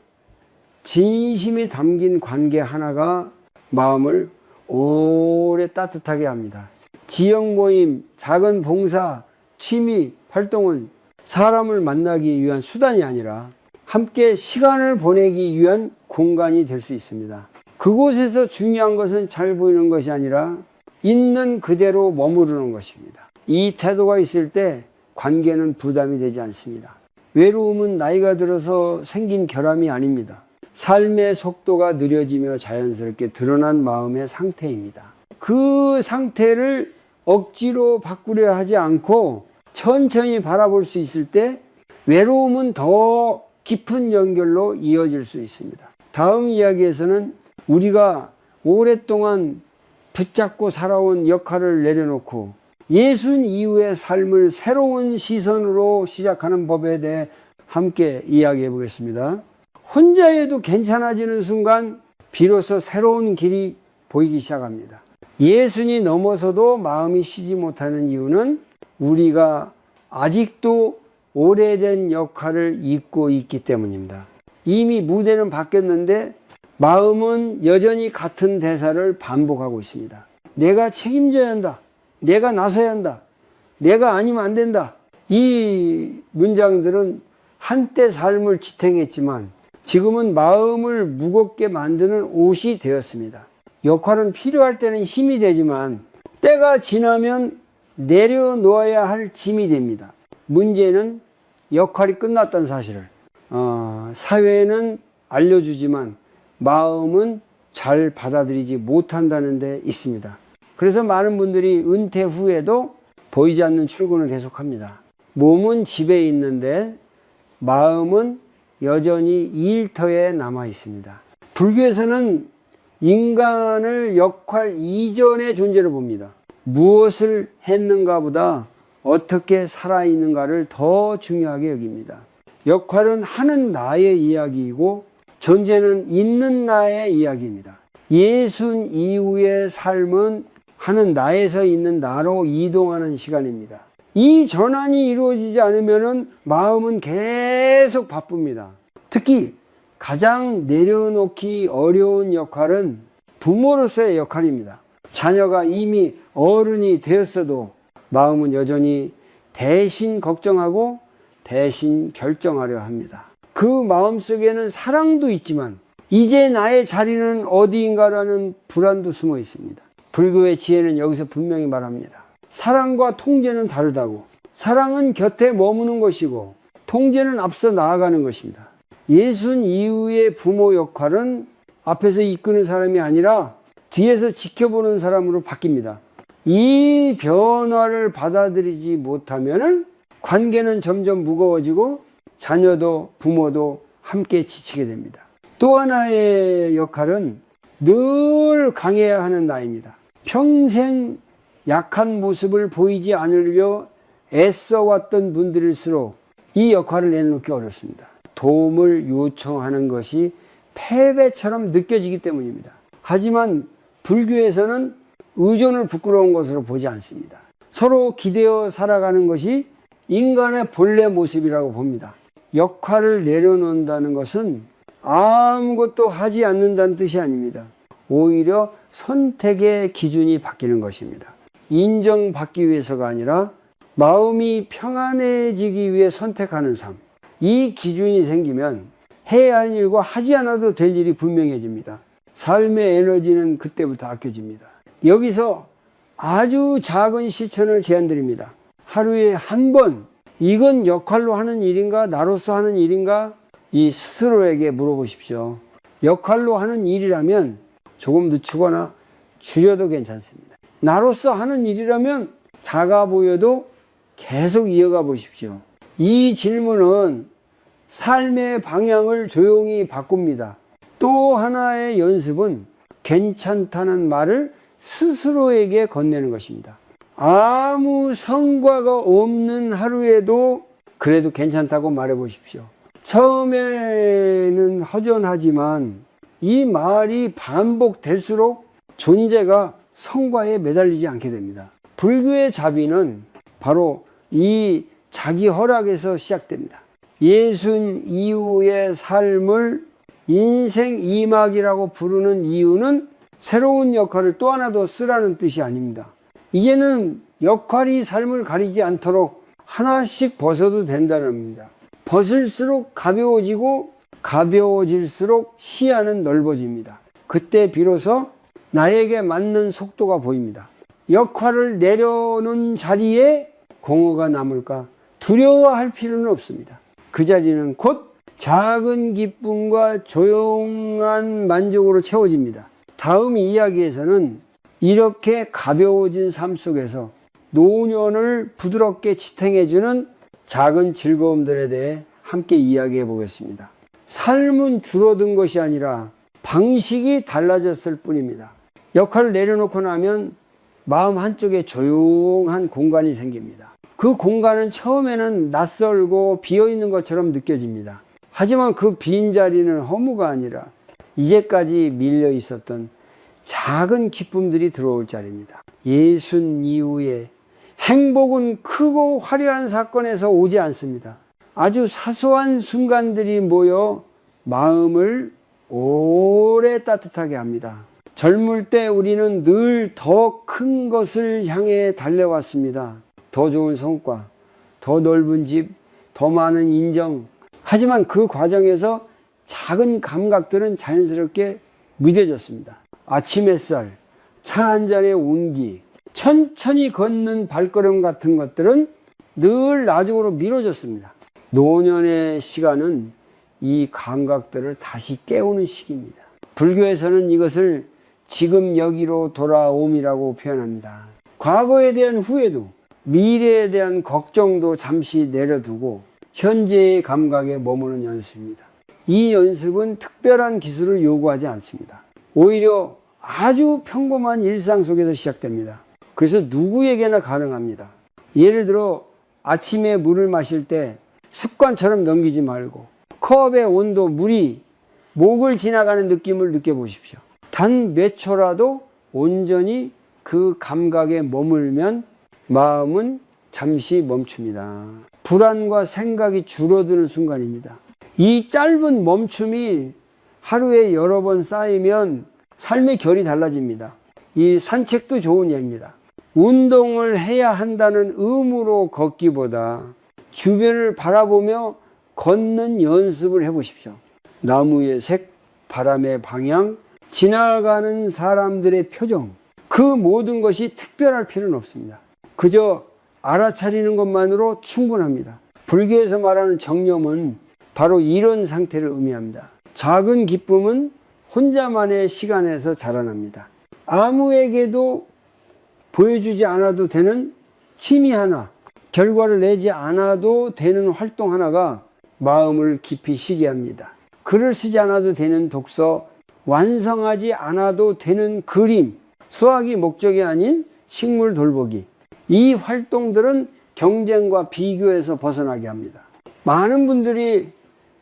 진심이 담긴 관계 하나가 마음을 오래 따뜻하게 합니다. 지역 모임, 작은 봉사, 취미 활동은 사람을 만나기 위한 수단이 아니라 함께 시간을 보내기 위한 공간이 될 수 있습니다. 그곳에서 중요한 것은 잘 보이는 것이 아니라 있는 그대로 머무르는 것입니다. 이 태도가 있을 때 관계는 부담이 되지 않습니다. 외로움은 나이가 들어서 생긴 결함이 아닙니다. 삶의 속도가 느려지며 자연스럽게 드러난 마음의 상태입니다. 그 상태를 억지로 바꾸려 하지 않고 천천히 바라볼 수 있을 때 외로움은 더 깊은 연결로 이어질 수 있습니다. 다음 이야기에서는 우리가 오랫동안 붙잡고 살아온 역할을 내려놓고 예순 이후의 삶을 새로운 시선으로 시작하는 법에 대해 함께 이야기해 보겠습니다. 혼자여도 괜찮아지는 순간 비로소 새로운 길이 보이기 시작합니다. 예순이 넘어서도 마음이 쉬지 못하는 이유는 우리가 아직도 오래된 역할을 잊고 있기 때문입니다. 이미 무대는 바뀌었는데 마음은 여전히 같은 대사를 반복하고 있습니다. 내가 책임져야 한다. 내가 나서야 한다. 내가 아니면 안 된다. 이 문장들은 한때 삶을 지탱했지만 지금은 마음을 무겁게 만드는 옷이 되었습니다. 역할은 필요할 때는 힘이 되지만 때가 지나면 내려놓아야 할 짐이 됩니다. 문제는 역할이 끝났다는 사실을 사회는 알려주지만 마음은 잘 받아들이지 못한다는 데 있습니다. 그래서 많은 분들이 은퇴 후에도 보이지 않는 출근을 계속합니다. 몸은 집에 있는데 마음은 여전히 일터에 남아 있습니다. 불교에서는 인간을 역할 이전의 존재로 봅니다. 무엇을 했는가 보다 어떻게 살아있는가를 더 중요하게 여깁니다. 역할은 하는 나의 이야기이고 존재는 있는 나의 이야기입니다. 예순 이후의 삶은 하는 나에서 있는 나로 이동하는 시간입니다. 이 전환이 이루어지지 않으면 마음은 계속 바쁩니다. 특히 가장 내려놓기 어려운 역할은 부모로서의 역할입니다. 자녀가 이미 어른이 되었어도 마음은 여전히 대신 걱정하고 대신 결정하려 합니다. 그 마음속에는 사랑도 있지만 이제 나의 자리는 어디인가라는 불안도 숨어 있습니다. 불교의 지혜는 여기서 분명히 말합니다. 사랑과 통제는 다르다고. 사랑은 곁에 머무는 것이고 통제는 앞서 나아가는 것입니다. 예순 이후의 부모 역할은 앞에서 이끄는 사람이 아니라 뒤에서 지켜보는 사람으로 바뀝니다. 이 변화를 받아들이지 못하면 관계는 점점 무거워지고 자녀도 부모도 함께 지치게 됩니다. 또 하나의 역할은 늘 강해야 하는 나입니다. 평생 약한 모습을 보이지 않으려 애써왔던 분들일수록 이 역할을 내놓기 어렵습니다. 도움을 요청하는 것이 패배처럼 느껴지기 때문입니다. 하지만 불교에서는 의존을 부끄러운 것으로 보지 않습니다. 서로 기대어 살아가는 것이 인간의 본래 모습이라고 봅니다. 역할을 내려놓는다는 것은 아무것도 하지 않는다는 뜻이 아닙니다. 오히려 선택의 기준이 바뀌는 것입니다. 인정받기 위해서가 아니라 마음이 평안해지기 위해 선택하는 삶. 이 기준이 생기면 해야 할 일과 하지 않아도 될 일이 분명해집니다. 삶의 에너지는 그때부터 아껴집니다. 여기서 아주 작은 실천을 제안드립니다. 하루에 한 번, 이건 역할로 하는 일인가 나로서 하는 일인가 이 스스로에게 물어보십시오. 역할로 하는 일이라면 조금 늦추거나 줄여도 괜찮습니다. 나로서 하는 일이라면 작아 보여도 계속 이어가 보십시오. 이 질문은 삶의 방향을 조용히 바꿉니다. 또 하나의 연습은 괜찮다는 말을 스스로에게 건네는 것입니다. 아무 성과가 없는 하루에도 그래도 괜찮다고 말해 보십시오. 처음에는 허전하지만 이 말이 반복될수록 존재가 성과에 매달리지 않게 됩니다. 불교의 자비는 바로 이 자기 허락에서 시작됩니다. 예순 이후의 삶을 인생 2막이라고 부르는 이유는 새로운 역할을 또 하나 더 쓰라는 뜻이 아닙니다. 이제는 역할이 삶을 가리지 않도록 하나씩 벗어도 된다는 겁니다. 벗을수록 가벼워지고 가벼워질수록 시야는 넓어집니다. 그때 비로소 나에게 맞는 속도가 보입니다. 역할을 내려놓은 자리에 공허가 남을까 두려워할 필요는 없습니다. 그 자리는 곧 작은 기쁨과 조용한 만족으로 채워집니다. 다음 이야기에서는 이렇게 가벼워진 삶 속에서 노년을 부드럽게 지탱해주는 작은 즐거움들에 대해 함께 이야기해 보겠습니다. 삶은 줄어든 것이 아니라 방식이 달라졌을 뿐입니다. 역할을 내려놓고 나면 마음 한쪽에 조용한 공간이 생깁니다. 그 공간은 처음에는 낯설고 비어있는 것처럼 느껴집니다. 하지만 그 빈 자리는 허무가 아니라 이제까지 밀려 있었던 작은 기쁨들이 들어올 자리입니다. 예순 이후에 행복은 크고 화려한 사건에서 오지 않습니다. 아주 사소한 순간들이 모여 마음을 오래 따뜻하게 합니다. 젊을 때 우리는 늘 더 큰 것을 향해 달려왔습니다. 더 좋은 성과, 더 넓은 집, 더 많은 인정. 하지만 그 과정에서 작은 감각들은 자연스럽게 무뎌졌습니다. 아침 햇살, 차 한 잔의 온기, 천천히 걷는 발걸음 같은 것들은 늘 나중으로 미뤄졌습니다. 노년의 시간은 이 감각들을 다시 깨우는 시기입니다. 불교에서는 이것을 지금 여기로 돌아옴이라고 표현합니다. 과거에 대한 후회도, 미래에 대한 걱정도 잠시 내려두고 현재의 감각에 머무는 연습입니다. 이 연습은 특별한 기술을 요구하지 않습니다. 오히려 아주 평범한 일상 속에서 시작됩니다. 그래서 누구에게나 가능합니다. 예를 들어 아침에 물을 마실 때 습관처럼 넘기지 말고 컵의 온도, 물이 목을 지나가는 느낌을 느껴보십시오. 단 몇 초라도 온전히 그 감각에 머물면 마음은 잠시 멈춥니다. 불안과 생각이 줄어드는 순간입니다. 이 짧은 멈춤이 하루에 여러 번 쌓이면 삶의 결이 달라집니다. 이 산책도 좋은 예입니다. 운동을 해야 한다는 의무로 걷기보다 주변을 바라보며 걷는 연습을 해보십시오. 나무의 색, 바람의 방향, 지나가는 사람들의 표정, 그 모든 것이 특별할 필요는 없습니다. 그저 알아차리는 것만으로 충분합니다. 불교에서 말하는 정념은 바로 이런 상태를 의미합니다. 작은 기쁨은 혼자만의 시간에서 자라납니다. 아무에게도 보여주지 않아도 되는 취미 하나, 결과를 내지 않아도 되는 활동 하나가 마음을 깊이 쉬게 합니다. 글을 쓰지 않아도 되는 독서, 완성하지 않아도 되는 그림, 수학이 목적이 아닌 식물 돌보기. 이 활동들은 경쟁과 비교에서 벗어나게 합니다. 많은 분들이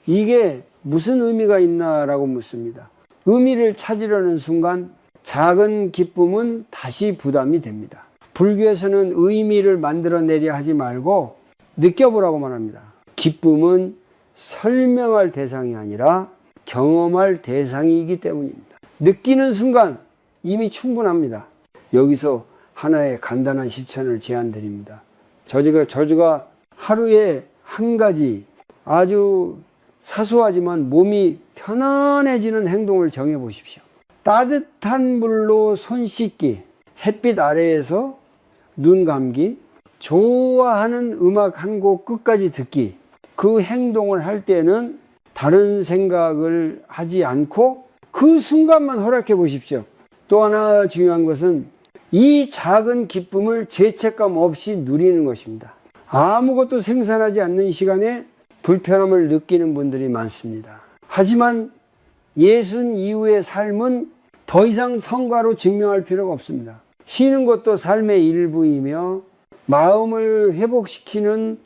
이게 무슨 의미가 있나라고 묻습니다. 의미를 찾으려는 순간 작은 기쁨은 다시 부담이 됩니다. 불교에서는 의미를 만들어내려 하지 말고 느껴보라고만 합니다. 기쁨은 설명할 대상이 아니라 경험할 대상이기 때문입니다. 느끼는 순간 이미 충분합니다. 여기서 하나의 간단한 실천을 제안드립니다. 저주가 하루에 한 가지 아주 사소하지만 몸이 편안해지는 행동을 정해 보십시오. 따뜻한 물로 손 씻기, 햇빛 아래에서 눈 감기, 좋아하는 음악 한 곡 끝까지 듣기. 그 행동을 할 때는 다른 생각을 하지 않고 그 순간만 허락해 보십시오. 또 하나 중요한 것은 이 작은 기쁨을 죄책감 없이 누리는 것입니다. 아무것도 생산하지 않는 시간에 불편함을 느끼는 분들이 많습니다. 하지만 예순 이후의 삶은 더 이상 성과로 증명할 필요가 없습니다. 쉬는 것도 삶의 일부이며 마음을 회복시키는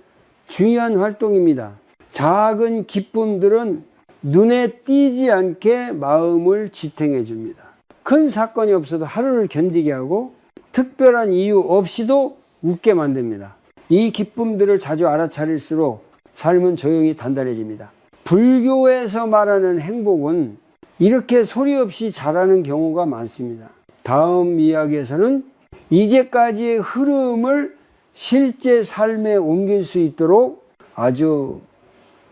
중요한 활동입니다. 작은 기쁨들은 눈에 띄지 않게 마음을 지탱해 줍니다. 큰 사건이 없어도 하루를 견디게 하고 특별한 이유 없이도 웃게 만듭니다. 이 기쁨들을 자주 알아차릴수록 삶은 조용히 단단해집니다. 불교에서 말하는 행복은 이렇게 소리 없이 자라는 경우가 많습니다. 다음 이야기에서는 이제까지의 흐름을 실제 삶에 옮길 수 있도록 아주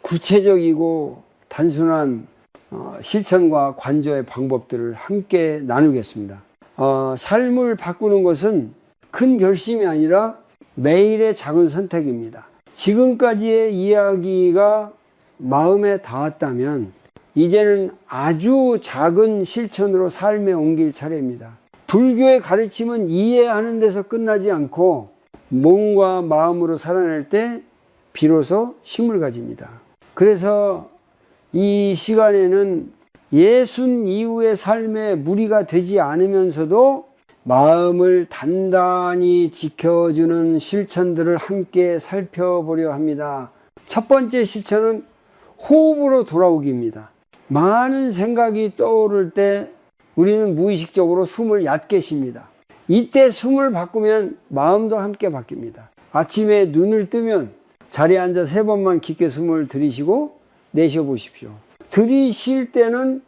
구체적이고 단순한 실천과 관조의 방법들을 함께 나누겠습니다. 삶을 바꾸는 것은 큰 결심이 아니라 매일의 작은 선택입니다. 지금까지의 이야기가 마음에 닿았다면 이제는 아주 작은 실천으로 삶에 옮길 차례입니다. 불교의 가르침은 이해하는 데서 끝나지 않고 몸과 마음으로 살아낼 때 비로소 힘을 가집니다. 그래서 이 시간에는 예순 이후의 삶에 무리가 되지 않으면서도 마음을 단단히 지켜주는 실천들을 함께 살펴보려 합니다. 첫 번째 실천은 호흡으로 돌아오기입니다. 많은 생각이 떠오를 때 우리는 무의식적으로 숨을 얕게 쉽니다. 이때 숨을 바꾸면 마음도 함께 바뀝니다. 아침에 눈을 뜨면 자리에 앉아 3번만 깊게 숨을 들이쉬고 내쉬어 보십시오. 들이쉴 때는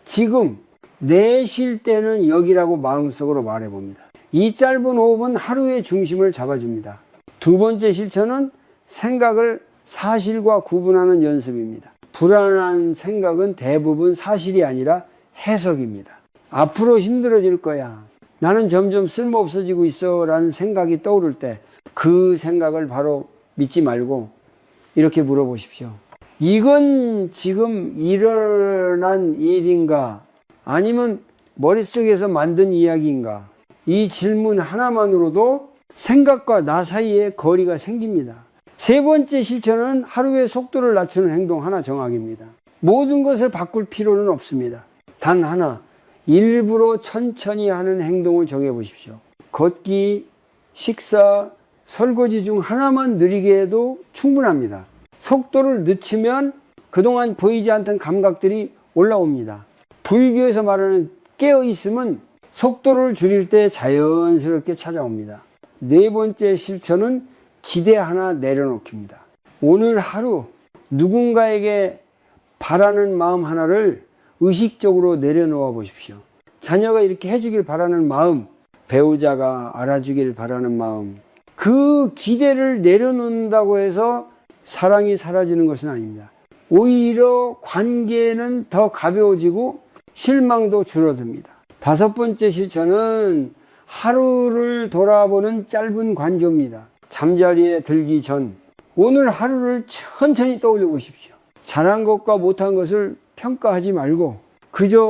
지금, 내쉴 때는 여기라고 마음속으로 말해 봅니다. 이 짧은 호흡은 하루의 중심을 잡아줍니다. 두 번째 실천은 생각을 사실과 구분하는 연습입니다. 불안한 생각은 대부분 사실이 아니라 해석입니다. 앞으로 힘들어질 거야. 나는 점점 쓸모없어지고 있어 라는 생각이 떠오를 때 그 생각을 바로 믿지 말고 이렇게 물어보십시오. 이건 지금 일어난 일인가? 아니면 머릿속에서 만든 이야기인가? 이 질문 하나만으로도 생각과 나 사이에 거리가 생깁니다. 세 번째 실천은 하루의 속도를 낮추는 행동 하나 정하기입니다. 모든 것을 바꿀 필요는 없습니다. 단 하나, 일부러 천천히 하는 행동을 정해 보십시오. 걷기, 식사, 설거지 중 하나만 느리게 해도 충분합니다. 속도를 늦추면 그동안 보이지 않던 감각들이 올라옵니다. 불교에서 말하는 깨어있음은 속도를 줄일 때 자연스럽게 찾아옵니다. 네 번째 실천은 기대 하나 내려놓기입니다. 오늘 하루 누군가에게 바라는 마음 하나를 의식적으로 내려놓아 보십시오. 자녀가 이렇게 해주길 바라는 마음, 배우자가 알아주길 바라는 마음, 그 기대를 내려놓는다고 해서 사랑이 사라지는 것은 아닙니다. 오히려 관계는 더 가벼워지고 실망도 줄어듭니다. 다섯 번째 실천은 하루를 돌아보는 짧은 관조입니다. 잠자리에 들기 전 오늘 하루를 천천히 떠올려 보십시오. 잘한 것과 못한 것을 평가하지 말고 그저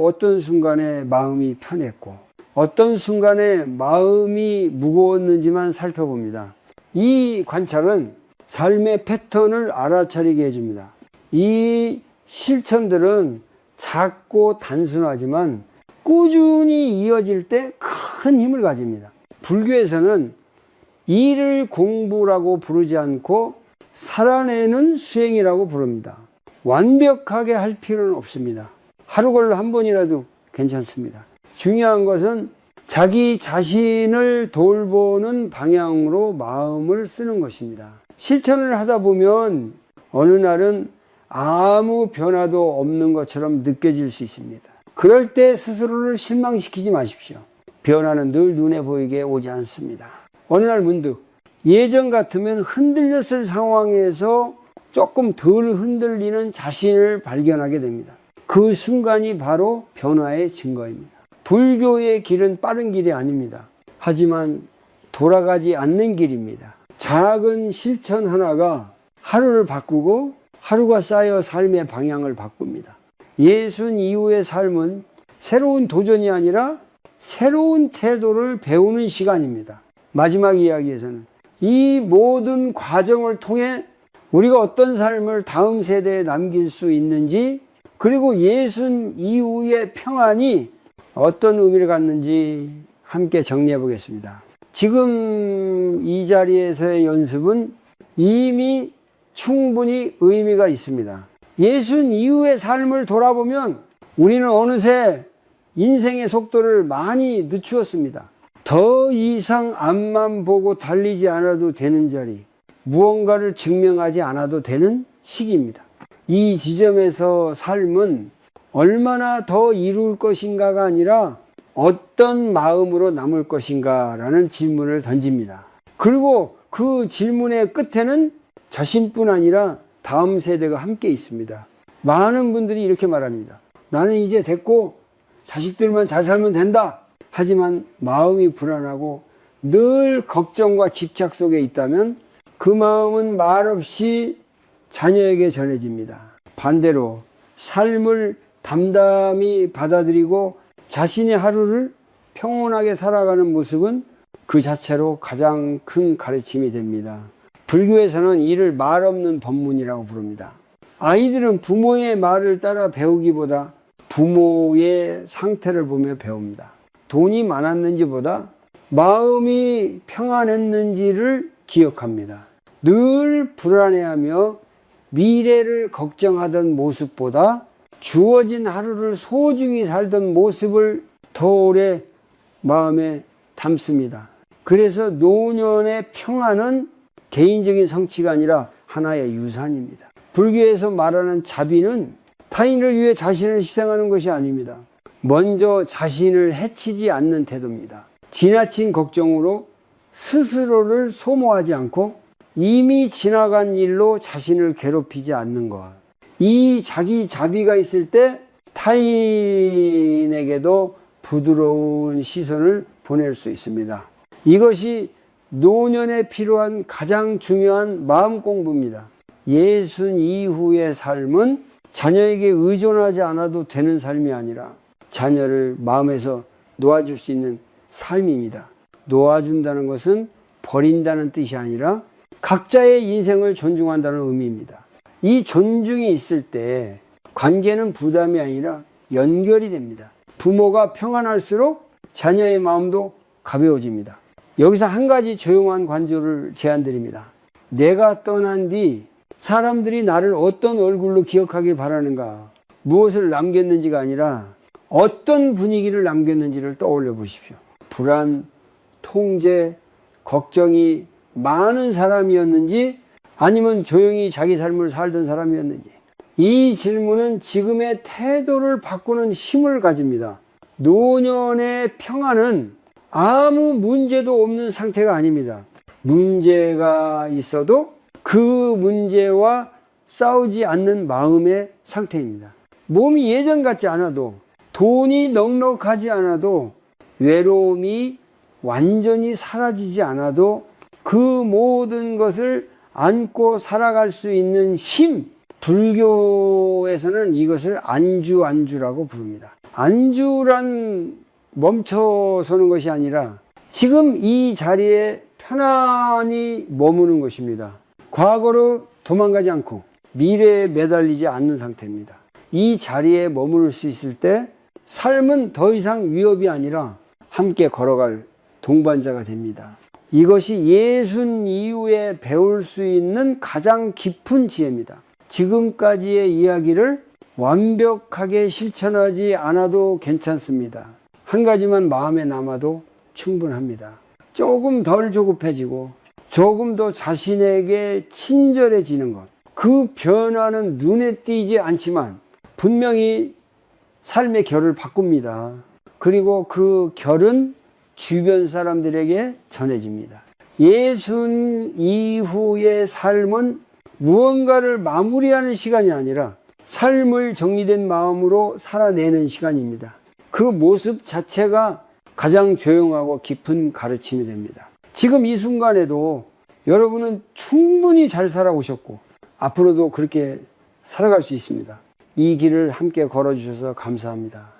어떤 순간에 마음이 편했고 어떤 순간에 마음이 무거웠는지만 살펴봅니다. 이 관찰은 삶의 패턴을 알아차리게 해줍니다. 이 실천들은 작고 단순하지만 꾸준히 이어질 때 큰 힘을 가집니다. 불교에서는 일을 공부라고 부르지 않고 살아내는 수행이라고 부릅니다. 완벽하게 할 필요는 없습니다. 하루 걸러 한 번이라도 괜찮습니다. 중요한 것은 자기 자신을 돌보는 방향으로 마음을 쓰는 것입니다. 실천을 하다 보면 어느 날은 아무 변화도 없는 것처럼 느껴질 수 있습니다. 그럴 때 스스로를 실망시키지 마십시오. 변화는 늘 눈에 보이게 오지 않습니다. 어느 날 문득 예전 같으면 흔들렸을 상황에서 조금 덜 흔들리는 자신을 발견하게 됩니다. 그 순간이 바로 변화의 증거입니다. 불교의 길은 빠른 길이 아닙니다. 하지만 돌아가지 않는 길입니다. 작은 실천 하나가 하루를 바꾸고 하루가 쌓여 삶의 방향을 바꿉니다. 예순 이후의 삶은 새로운 도전이 아니라 새로운 태도를 배우는 시간입니다. 마지막 이야기에서는 이 모든 과정을 통해 우리가 어떤 삶을 다음 세대에 남길 수 있는지, 그리고 예순 이후의 평안이 어떤 의미를 갖는지 함께 정리해 보겠습니다. 지금 이 자리에서의 연습은 이미 충분히 의미가 있습니다. 예순 이후의 삶을 돌아보면 우리는 어느새 인생의 속도를 많이 늦추었습니다. 더 이상 앞만 보고 달리지 않아도 되는 자리, 무언가를 증명하지 않아도 되는 시기입니다. 이 지점에서 삶은 얼마나 더 이룰 것인가가 아니라 어떤 마음으로 남을 것인가 라는 질문을 던집니다. 그리고 그 질문의 끝에는 자신뿐 아니라 다음 세대가 함께 있습니다. 많은 분들이 이렇게 말합니다. 나는 이제 됐고 자식들만 잘 살면 된다. 하지만 마음이 불안하고 늘 걱정과 집착 속에 있다면 그 마음은 말없이 자녀에게 전해집니다. 반대로 삶을 담담히 받아들이고 자신의 하루를 평온하게 살아가는 모습은 그 자체로 가장 큰 가르침이 됩니다. 불교에서는 이를 말 없는 법문이라고 부릅니다. 아이들은 부모의 말을 따라 배우기보다 부모의 상태를 보며 배웁니다. 돈이 많았는지보다 마음이 평안했는지를 기억합니다. 늘 불안해하며 미래를 걱정하던 모습보다 주어진 하루를 소중히 살던 모습을 더 오래 마음에 담습니다. 그래서 노년의 평안은 개인적인 성취가 아니라 하나의 유산입니다. 불교에서 말하는 자비는 타인을 위해 자신을 희생하는 것이 아닙니다. 먼저 자신을 해치지 않는 태도입니다. 지나친 걱정으로 스스로를 소모하지 않고 이미 지나간 일로 자신을 괴롭히지 않는 것. 이 자기 자비가 있을 때 타인에게도 부드러운 시선을 보낼 수 있습니다. 이것이 노년에 필요한 가장 중요한 마음 공부입니다. 예순 이후의 삶은 자녀에게 의존하지 않아도 되는 삶이 아니라 자녀를 마음에서 놓아줄 수 있는 삶입니다. 놓아준다는 것은 버린다는 뜻이 아니라 각자의 인생을 존중한다는 의미입니다. 이 존중이 있을 때 관계는 부담이 아니라 연결이 됩니다. 부모가 평안할수록 자녀의 마음도 가벼워집니다. 여기서 한 가지 조용한 관조를 제안드립니다. 내가 떠난 뒤 사람들이 나를 어떤 얼굴로 기억하길 바라는가, 무엇을 남겼는지가 아니라 어떤 분위기를 남겼는지를 떠올려 보십시오. 불안, 통제, 걱정이 많은 사람이었는지 아니면 조용히 자기 삶을 살던 사람이었는지, 이 질문은 지금의 태도를 바꾸는 힘을 가집니다. 노년의 평안은 아무 문제도 없는 상태가 아닙니다. 문제가 있어도 그 문제와 싸우지 않는 마음의 상태입니다. 몸이 예전 같지 않아도, 돈이 넉넉하지 않아도, 외로움이 완전히 사라지지 않아도 그 모든 것을 안고 살아갈 수 있는 힘, 불교에서는 이것을 안주라고 부릅니다. 안주란 멈춰서는 것이 아니라 지금 이 자리에 편안히 머무는 것입니다. 과거로 도망가지 않고 미래에 매달리지 않는 상태입니다. 이 자리에 머무를 수 있을 때 삶은 더 이상 위협이 아니라 함께 걸어갈 동반자가 됩니다. 이것이 예순 이후에 배울 수 있는 가장 깊은 지혜입니다. 지금까지의 이야기를 완벽하게 실천하지 않아도 괜찮습니다. 한 가지만 마음에 남아도 충분합니다. 조금 덜 조급해지고 조금 더 자신에게 친절해지는 것. 그 변화는 눈에 띄지 않지만 분명히 삶의 결을 바꿉니다. 그리고 그 결은 주변 사람들에게 전해집니다. 예순 이후의 삶은 무언가를 마무리하는 시간이 아니라 삶을 정리된 마음으로 살아내는 시간입니다. 그 모습 자체가 가장 조용하고 깊은 가르침이 됩니다. 지금 이 순간에도 여러분은 충분히 잘 살아오셨고 앞으로도 그렇게 살아갈 수 있습니다. 이 길을 함께 걸어주셔서 감사합니다.